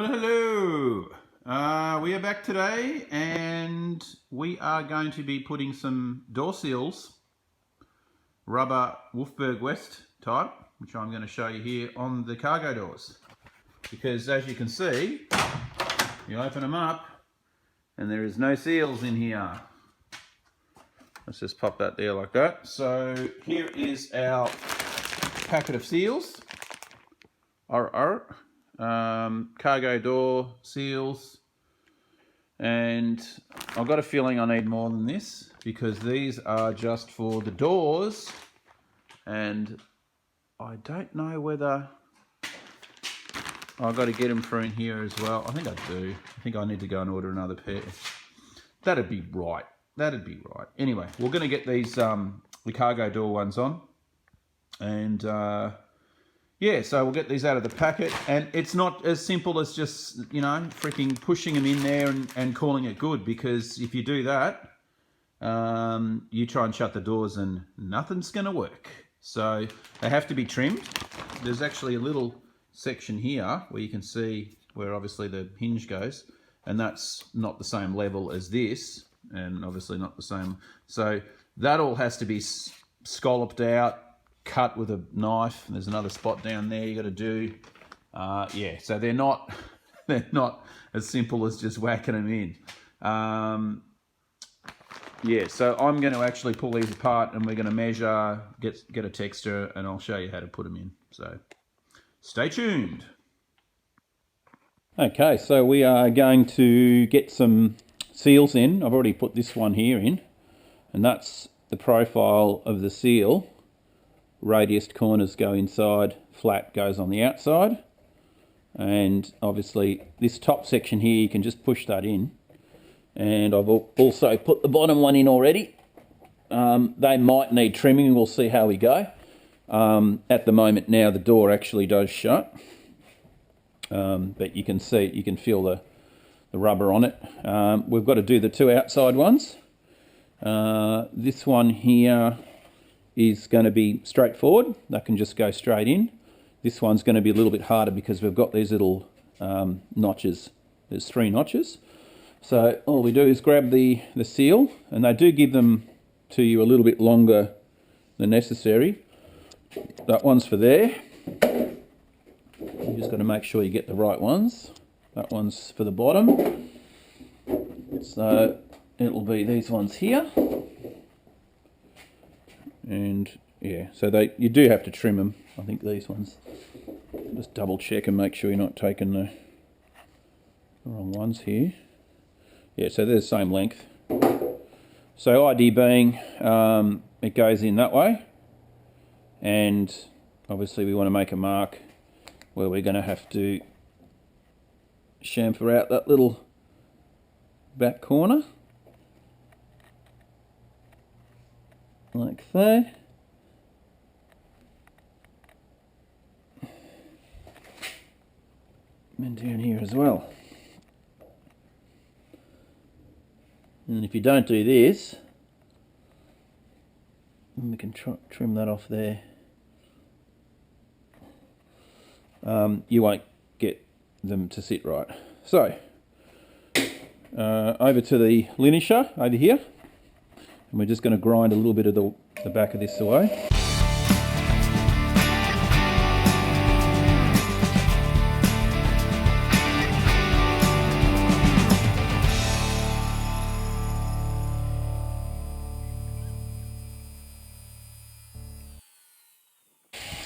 Well, hello. We are back today and we are going to be putting some door seals, rubber VWBUS type, which I'm going to show you here on the cargo doors. Because as you can see, you open them up and there is no seals in here. Let's just pop that there like that. So here is our packet of seals. Cargo door seals, and I've got a feeling I need more than this because these are just for the doors, and I don't know whether I've got to get them for in here as well. I think I do. I think I need to go and order another pair. That'd be right. That'd be right. Anyway, we're going to get these the cargo door ones on, and yeah, so we'll get these out of the packet, and it's not as simple as just, you know, freaking pushing them in there and calling it good, because if you do that, you try and shut the doors and nothing's going to work. So they have to be trimmed. There's actually a little section here where you can see where obviously the hinge goes, and that's not the same level as this, and obviously not the same. So that all has to be scalloped out, cut with a knife, and there's another spot down there you got to do. Yeah, so they're not as simple as just whacking them in. Yeah, so I'm going to actually pull these apart and we're going to measure, get a texture, and I'll show you how to put them in. So stay tuned. Okay, so we are going to get some seals in. I've already put this one here in, and that's the profile of the seal. Radiused corners go inside, flat goes on the outside, and obviously this top section here you can just push that in, and I've also put the bottom one in already. They might need trimming, we'll see how we go. At the moment now the door actually does shut, but you can see, you can feel the rubber on it. We've got to do the two outside ones. This one here is going to be straightforward. That can just go straight in. This one's going to be a little bit harder because we've got these little notches. There's 3 notches. So all we do is grab the seal, and they do give them to you a little bit longer than necessary. That one's for there. You just got to make sure you get the right ones. That one's for the bottom. So it'll be these ones here. And yeah, so you do have to trim them. I think these ones, just double check and make sure you're not taking the wrong ones here. Yeah, so they're the same length. So ID being, it goes in that way, and obviously we want to make a mark where we're going to have to chamfer out that little back corner. Like so. And down here as well. And if you don't do this, then we can trim that off there. You won't get them to sit right. So, over to the linisher over here. And we're just going to grind a little bit of the back of this away.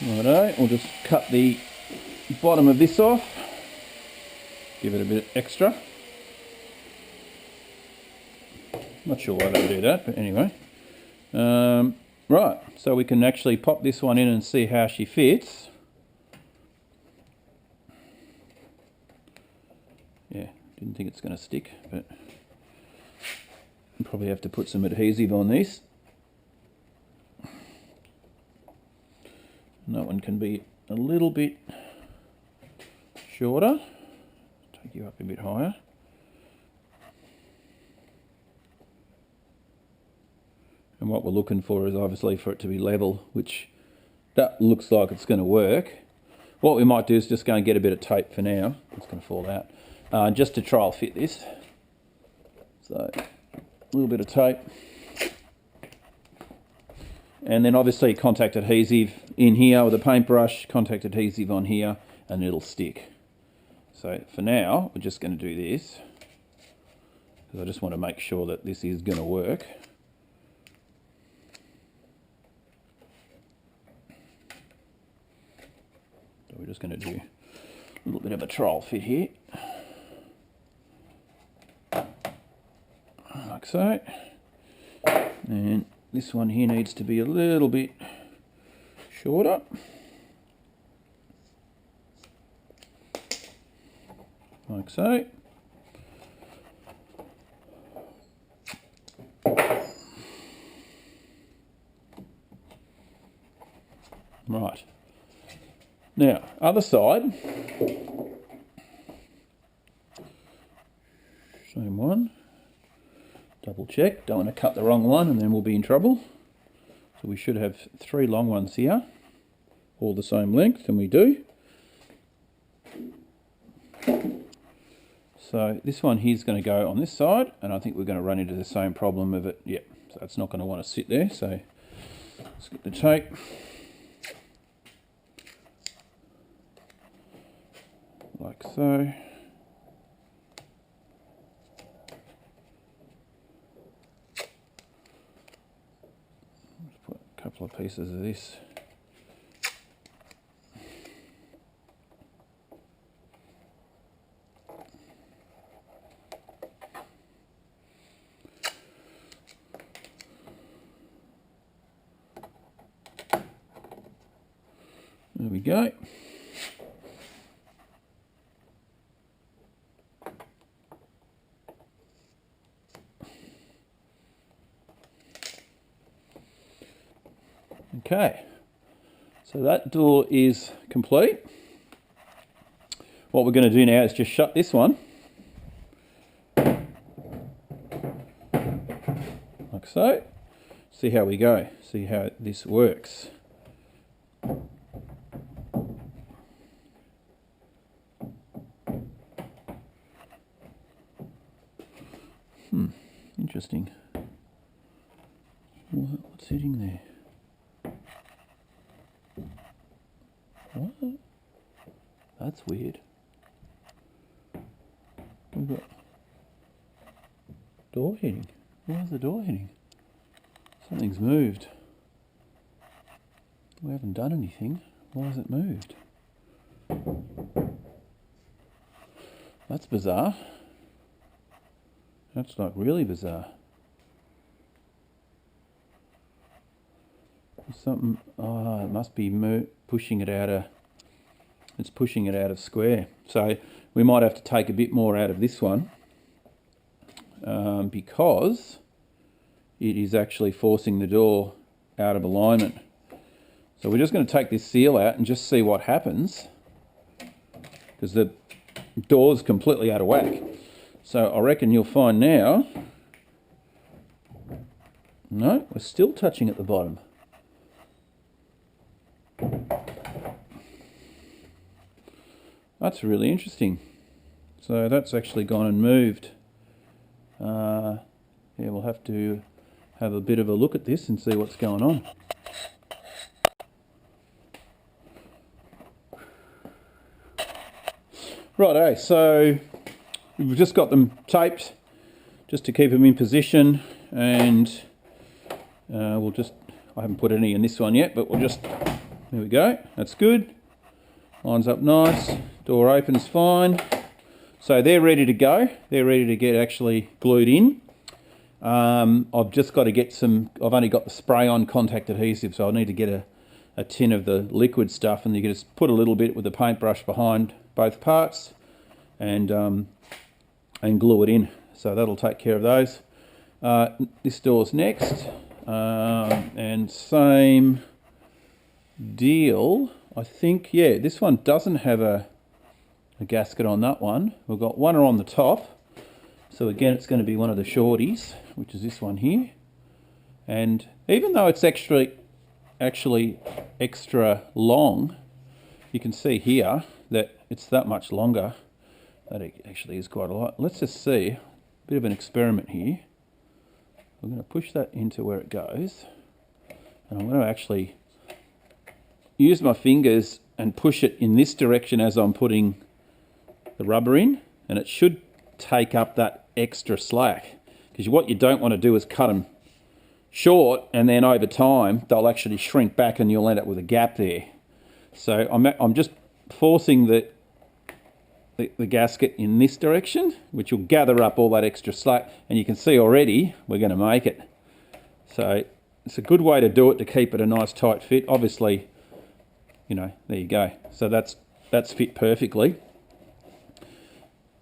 Righto, we'll just cut the bottom of this off. Give it a bit extra. Not sure why they do that, but anyway. Right, so we can actually pop this one in and see how she fits. Yeah, didn't think it's going to stick, but we'll probably have to put some adhesive on this. And that one can be a little bit shorter. Take you up a bit higher. And what we're looking for is obviously for it to be level, which that looks like it's going to work. what we might do is just go and get a bit of tape for now. It's going to fall out. Just to trial fit this. So a little bit of tape. And then obviously contact adhesive in here with a paintbrush, contact adhesive on here, and it'll stick. So for now, we're just going to do this, because I just want to make sure that this is going to work. So we're just going to do a little bit of a trial fit here. Like so. And this one here needs to be a little bit shorter. Like so. Right. Now, other side. Same one. Double check, don't want to cut the wrong one and then we'll be in trouble. So we should have 3 long ones here, all the same length, and we do. So this one here is going to go on this side, and I think we're going to run into the same problem of it. Yep, so it's not going to want to sit there, so let's get the tape. Like so. Couple of pieces of this. There we go. Okay, so that door is complete. What we're going to do now is just shut this one, like so. See how we go, see how this works. Interesting. What's sitting there? What? That's weird. We've got door hitting. Where's the door hitting? Something's moved. We haven't done anything. Why has it moved? That's bizarre. That's like really bizarre. Something, oh, it must be pushing it out of, it's pushing it out of square. So we might have to take a bit more out of this one because it is actually forcing the door out of alignment. So we're just going to take this seal out and just see what happens, because the door's completely out of whack. So I reckon you'll find now, no, we're still touching at the bottom. That's really interesting. So that's actually gone and moved. Yeah, we'll have to have a bit of a look at this and see what's going on. Righto, so we've just got them taped just to keep them in position, and we'll just, I haven't put any in this one yet, but we'll just, there we go, that's good. Lines up nice, door opens fine. So they're ready to go. They're ready to get actually glued in. I've just got to get some, I've only got the spray-on contact adhesive, so I need to get a tin of the liquid stuff, and you can just put a little bit with the paintbrush behind both parts and glue it in. So that'll take care of those. This door's next, and same deal. I think, yeah, this one doesn't have a gasket on that one. We've got one on the top. So again, it's going to be one of the shorties, which is this one here. And even though it's actually extra long, you can see here that it's that much longer. That actually is quite a lot. Let's just see, a bit of an experiment here. I'm going to push that into where it goes, and I'm going to actually use my fingers and push it in this direction as I'm putting the rubber in, and it should take up that extra slack, because what you don't want to do is cut them short and then over time they'll actually shrink back and you'll end up with a gap there. So I'm just forcing the gasket in this direction, which will gather up all that extra slack, and you can see already we're going to make it. So it's a good way to do it to keep it a nice tight fit. Obviously, you know, there you go. So that's fit perfectly.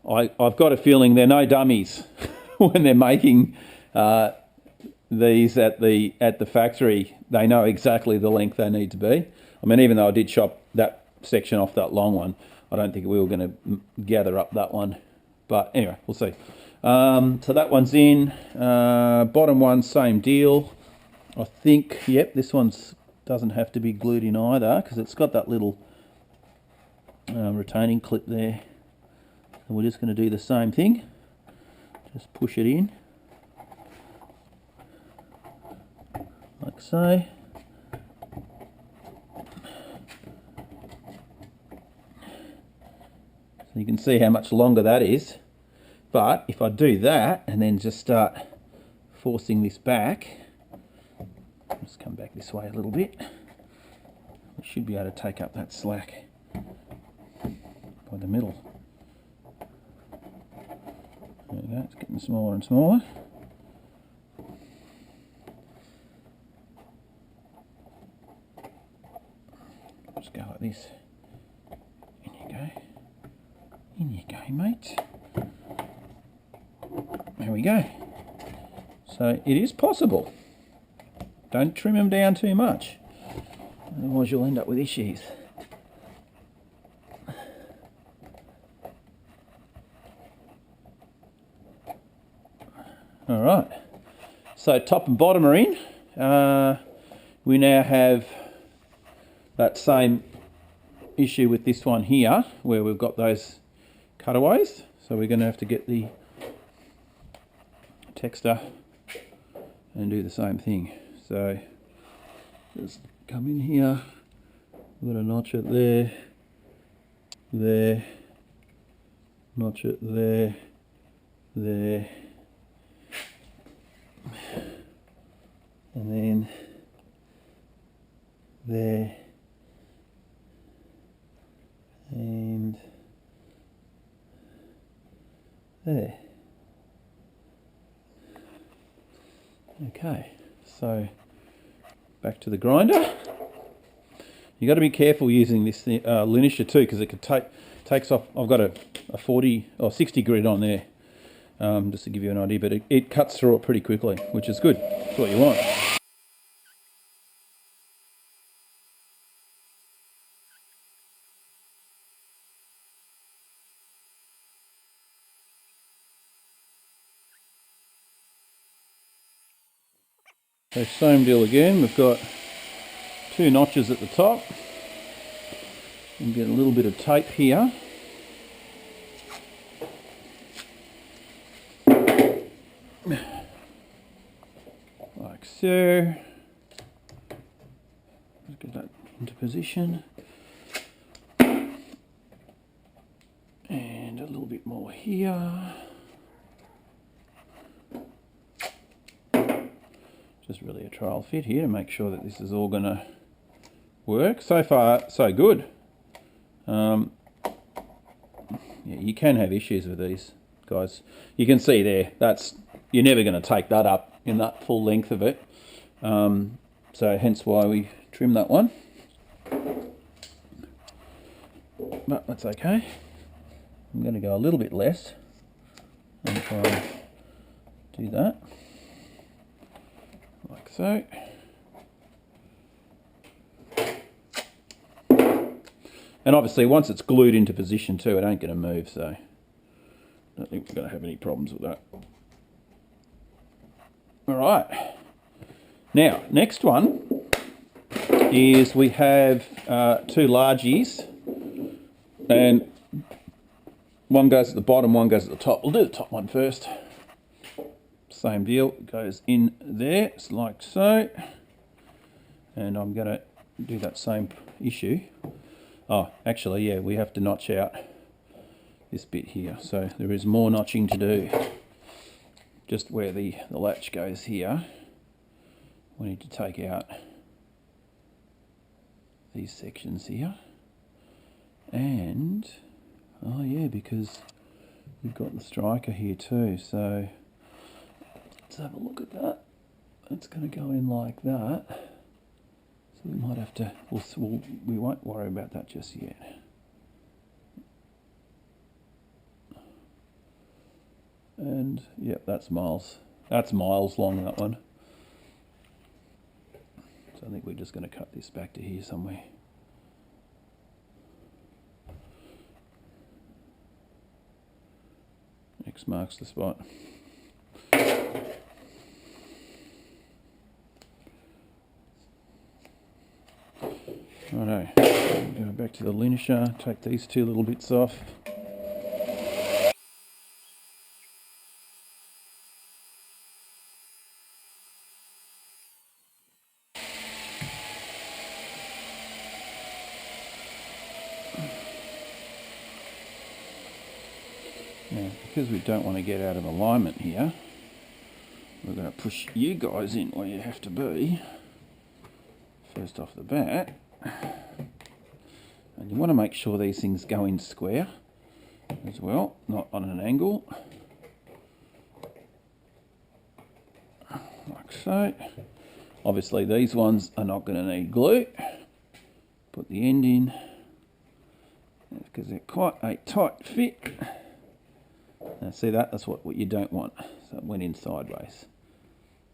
I've got a feeling they're no dummies when they're making these at the factory. They know exactly the length they need to be. I mean, even though I did chop that section off that long one, I don't think we were going to gather up that one. But anyway, we'll see. So that one's in. Bottom one, same deal. I think, yep, this one's doesn't have to be glued in either, because it's got that little retaining clip there. And we're just going to do the same thing. Just push it in, like so. So you can see how much longer that is. But if I do that and then just start forcing this back, just come back this way a little bit, we should be able to take up that slack by the middle. There we go, it's getting smaller and smaller. Just go like this. In you go. In you go, mate. There we go. So it is possible. Don't trim them down too much, otherwise you'll end up with issues. Alright, so top and bottom are in. We now have that same issue with this one here, where we've got those cutaways. So we're going to have to get the texter and do the same thing. So just come in here, we've got to notch it there, there, notch it there, there, and then there, and there. Okay, so back to the grinder. You got to be careful using this linisher too, because it could takes off. I've got a 40 or 60 grit on there, just to give you an idea, but it cuts through it pretty quickly, which is good. That's what you want. So same deal again, we've got two notches at the top, and get a little bit of tape here. Like so. Let's get that into position. And a little bit more here. Just really a trial fit here to make sure that this is all going to work. So far, so good. Yeah, you can have issues with these guys. You can see there, you're never going to take that up in that full length of it. So hence why we trim that one. But that's okay. I'm going to go a little bit less and try and do that. Like so. And obviously once it's glued into position too, it ain't going to move, so I don't think we're going to have any problems with that. Alright, now next one is we have two largies And one goes at the bottom, one goes at the top. We'll do the top one first. Same deal, goes in there, it's like so. And I'm going to do that same issue. Oh, actually, yeah, we have to notch out this bit here. So there is more notching to do. Just where the latch goes here, we need to take out these sections here. And, oh yeah, because we've got the striker here too. So let's have a look at that. It's going to go in like that. So we might have to, we won't worry about that just yet. And yep, that's miles. That's miles long, that one. So I think we're just going to cut this back to here somewhere. X marks the spot. Righto, go back to the linisher, take these two little bits off. Now, because we don't want to get out of alignment here, we're going to push you guys in where you have to be, first off the bat. And you want to make sure these things go in square as well, not on an angle. Like so. Obviously these ones are not going to need glue. Put the end in, because they're quite a tight fit. Now see that? That's what you don't want. So it went in sideways.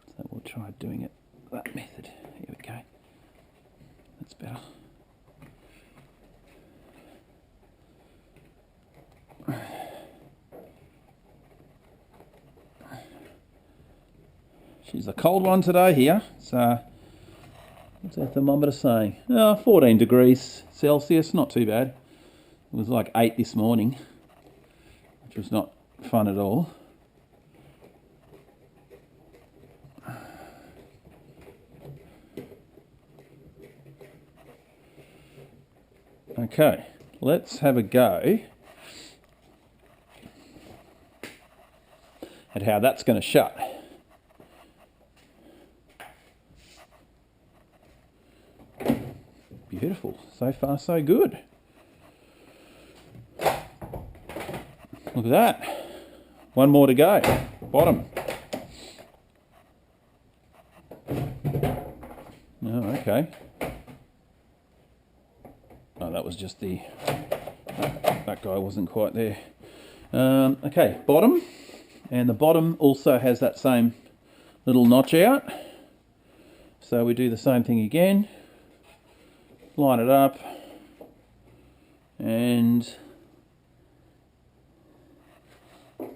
So we'll try doing it that method. Here we go. That's better. She's a cold one today here. So what's our thermometer saying? 14 degrees Celsius, not too bad. It was like 8 this morning, which was not fun at all. Okay, let's have a go at how that's going to shut. Beautiful. So far, so good. Look at that. One more to go. Bottom. Oh, okay. Oh, that was just the... That guy wasn't quite there. Okay, bottom. And the bottom also has that same little notch out. So we do the same thing again. Line it up. And... what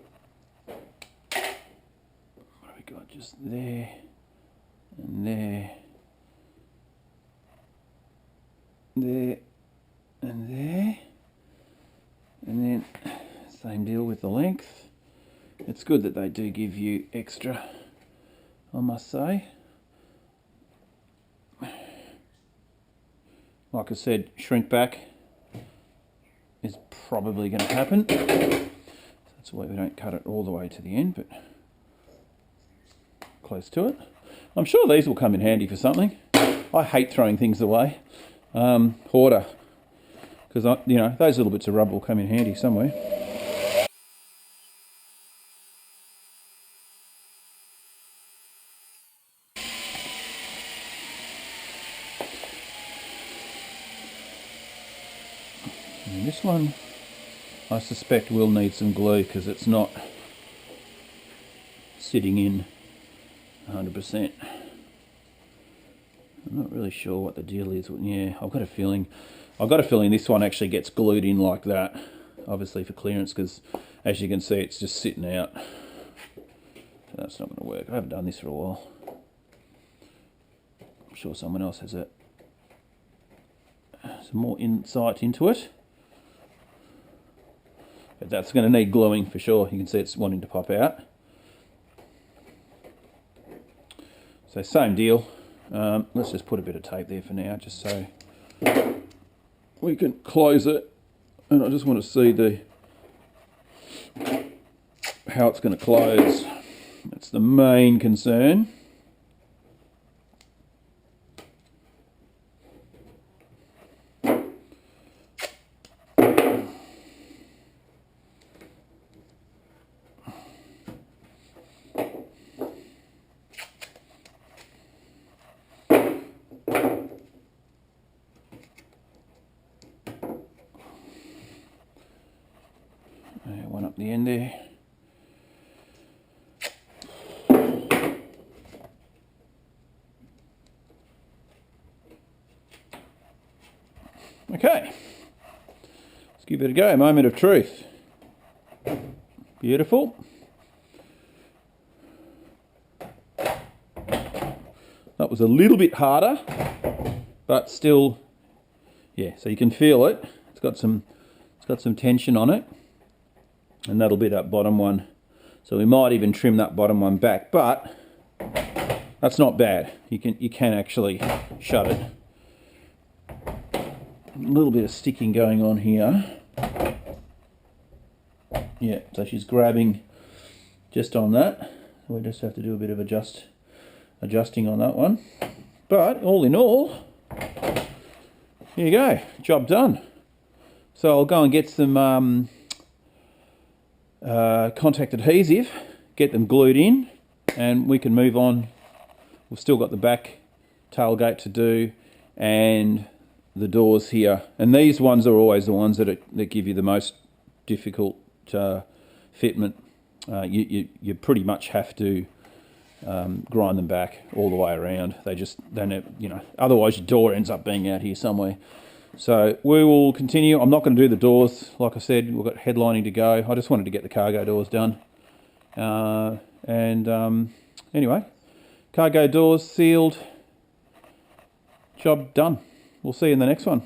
have we got? Just there. And there. There. And there. And then same deal with the length. It's good that they do give you extra, I must say. Like I said, shrink back is probably going to happen. That's why we don't cut it all the way to the end, but close to it. I'm sure these will come in handy for something. I hate throwing things away. Hoarder. Because, you know, those little bits of rubber will come in handy somewhere. And this one, I suspect, will need some glue because it's not sitting in 100%. I'm not really sure what the deal is. Yeah, I've got a feeling this one actually gets glued in like that, obviously for clearance, because as you can see it's just sitting out. So that's not going to work. I haven't done this for a while. I'm sure someone else has some more insight into it. that's going to need gluing for sure. You can see it's wanting to pop out. So same deal. Let's just put a bit of tape there for now, just so we can close it. And I just want to see how it's going to close. That's the main concern. One up the end there. Okay, let's give it a go. Moment of truth. Beautiful. That was a little bit harder, but still, yeah. So you can feel it. It's got some tension on it, and that'll be that bottom one. So we might even trim that bottom one back, but that's not bad. You can actually shut it. A little bit of sticking going on here. Yeah, so she's grabbing just on that. We just have to do a bit of adjusting on that one. But all in all, here you go, job done. So I'll go and get some contact adhesive, get them glued in, and we can move on. We've still got the back tailgate to do and the doors here, and these ones are always the ones that give you the most difficult fitment. You pretty much have to grind them back all the way around. They don't, otherwise your door ends up being out here somewhere. So we will continue. I'm not going to do the doors, like I said. We've got headlining to go. I just wanted to get the cargo doors done. Anyway, cargo doors sealed. Job done. We'll see you in the next one.